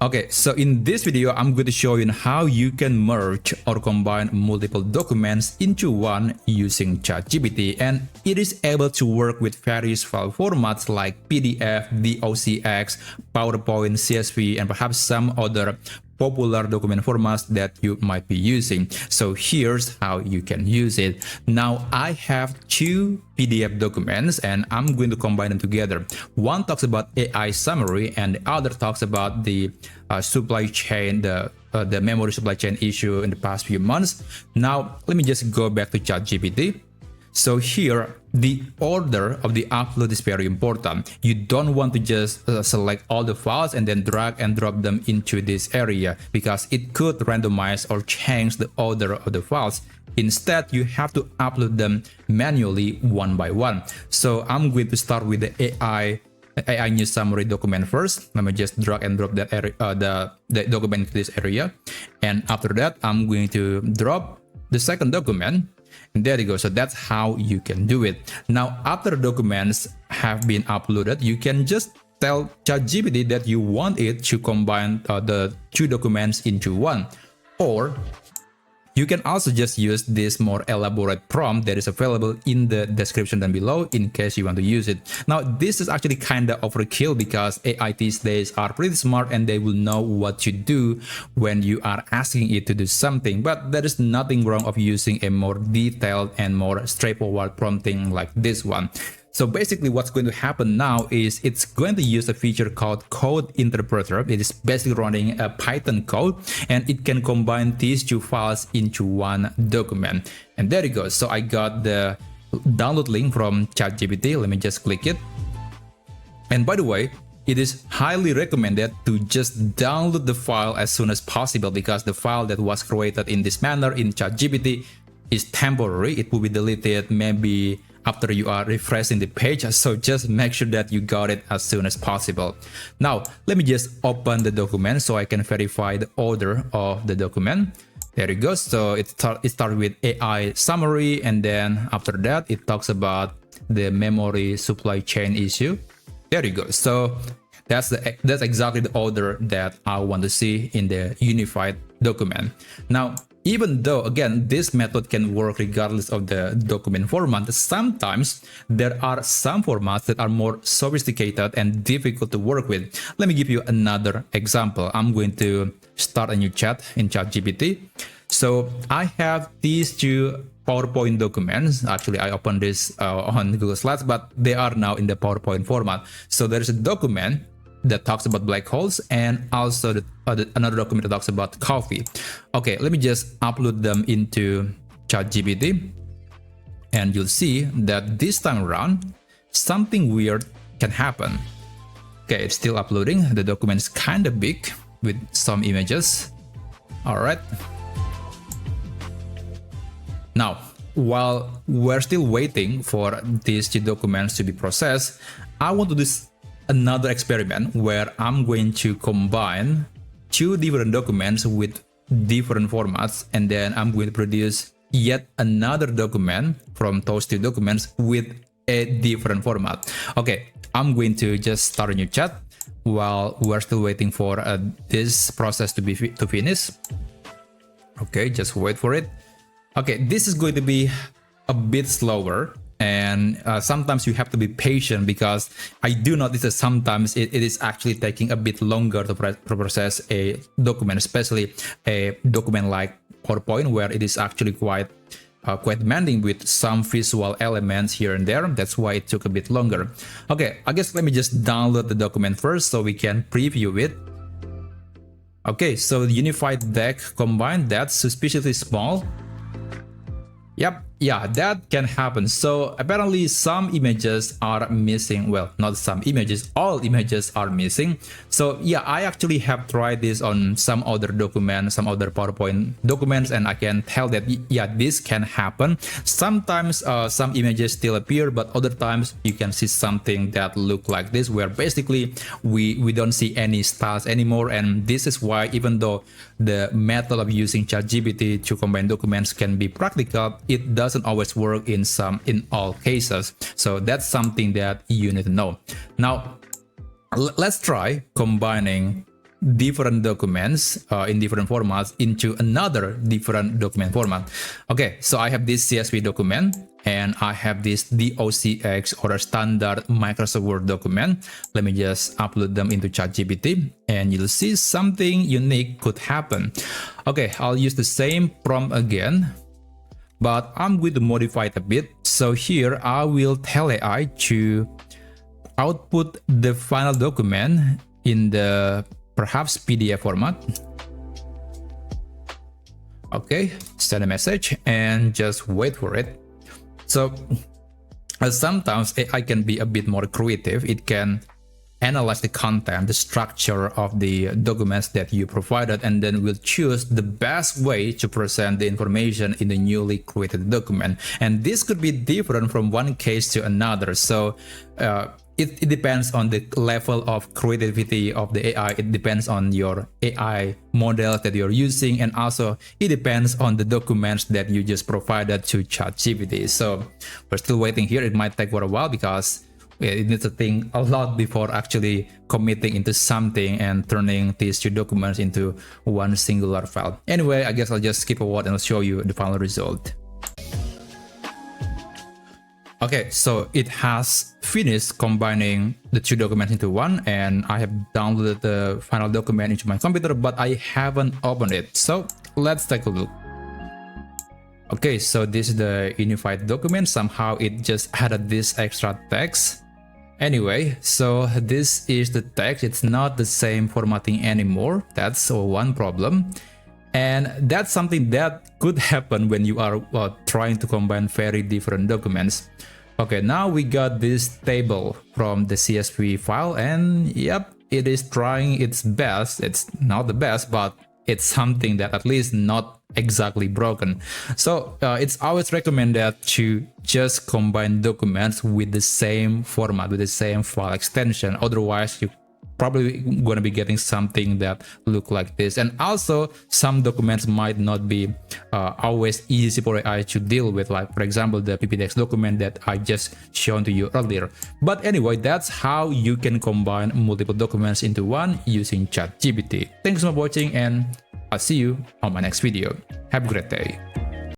Okay, so in this video, I'm going to show you how you can merge or combine multiple documents into one using ChatGPT, and it is able to work with various file formats like PDF, DOCX, PowerPoint, CSV, and perhaps some other popular document formats that you might be using. So here's how you can use it. Now I have two PDF documents and I'm going to combine them together. One talks about AI summary and the other talks about the supply chain, the memory supply chain issue in the past few months. Now let me just go back to ChatGPT. So here, the order of the upload is very important. You don't want to just select all the files and then drag and drop them into this area because it could randomize or change the order of the files. Instead, you have to upload them manually one by one. So I'm going to start with the AI news summary document first. Let me just drag and drop that area, the document into this area. And after that, I'm going to drop the second document. And there you go. So that's how you can do it. Now, after documents have been uploaded, you can just tell ChatGPT that you want it to combine the two documents into one. Or you can also just use this more elaborate prompt that is available in the description down below in case you want to use it. Now, this is actually kind of overkill because AI these days are pretty smart and they will know what to do when you are asking it to do something. But there is nothing wrong of using a more detailed and more straightforward prompting like this one. So basically what's going to happen now is it's going to use a feature called code interpreter. It is basically running a Python code and it can combine these two files into one document. And there you go. So I got the download link from ChatGPT. Let me just click it. And by the way, it is highly recommended to just download the file as soon as possible because the file that was created in this manner in ChatGPT is temporary. It will be deleted maybe after you are refreshing the page, so just make sure that you got it as soon as possible. Now let me just open the document so I can verify the order of the document. There you go. So it starts with AI summary, and then after that it talks about the memory supply chain issue. There you go. So that's exactly the order that I want to see in the unified document. Now, even though, again, this method can work regardless of the document format, sometimes there are some formats that are more sophisticated and difficult to work with. Let me give you another example. I'm going to start a new chat in ChatGPT. So I have these two PowerPoint documents. Actually, I opened this on Google Slides, but they are now in the PowerPoint format. So there is a document that talks about black holes and also another document that talks about coffee. Okay, let me just upload them into ChatGPT and you'll see that this time around something weird can happen. Okay, it's still uploading. The document is kind of big with some images. All right. Now, while we're still waiting for these two documents to be processed, I want to do another experiment where I'm going to combine two different documents with different formats, and then I'm going to produce yet another document from those two documents with a different format. Okay, I'm going to just start a new chat while we're still waiting for this process to finish. Okay, just wait for it. Okay, this is going to be a bit slower. And sometimes you have to be patient because I do notice that sometimes it is actually taking a bit longer to process a document, especially a document like PowerPoint, where it is actually quite demanding with some visual elements here and there. That's why it took a bit longer. Okay, I guess let me just download the document first so we can preview it. Okay, so the unified deck combined, that's suspiciously small. Yep, yeah, that can happen. So apparently some images are missing. Well, not some images, all images are missing. So yeah, I actually have tried this on some other documents, some other PowerPoint documents, and I can tell that, yeah, this can happen. Sometimes some images still appear, but other times you can see something that look like this, where basically we don't see any styles anymore. And this is why, even though the method of using ChatGPT to combine documents can be practical, it doesn't always work in all cases. So that's something that you need to know. Now, let's try combining different documents in different formats into another different document format. Okay, so I have this CSV document and I have this DOCX or a standard Microsoft Word document. Let me just upload them into ChatGPT and you'll see something unique could happen. Okay, I'll use the same prompt again, but I'm going to modify it a bit. So here I will tell AI to output the final document in the perhaps PDF format. Okay, send a message and just wait for it. So sometimes AI can be a bit more creative. It can analyze the content, the structure of the documents that you provided, and then will choose the best way to present the information in the newly created document. And this could be different from one case to another. So it depends on the level of creativity of the AI. It depends on your AI model that you're using, and also it depends on the documents that you just provided to ChatGPT. So we're still waiting here. It might take for a while because it needs to think a lot before actually committing into something and turning these two documents into one singular file. Anyway, I guess I'll just skip forward and I'll show you the final result. Okay, so it has finished combining the two documents into one, and I have downloaded the final document into my computer, but I haven't opened it. So let's take a look. Okay, so this is the unified document. Somehow it just added this extra text. Anyway, so this is the text. It's not the same formatting anymore. That's one problem. And that's something that could happen when you are trying to combine very different documents. Okay, now we got this table from the CSV file, and yep, it is trying its best. It's not the best, but it's something that at least not exactly broken. So it's always recommended to just combine documents with the same format, with the same file extension. Otherwise, you probably going to be getting something that look like this. And also some documents might not be always easy for AI to deal with, like for example the PPTX document that I just shown to you earlier. But anyway, that's how you can combine multiple documents into one using ChatGPT. Thanks for watching, and I'll see you on my next video. Have a great day.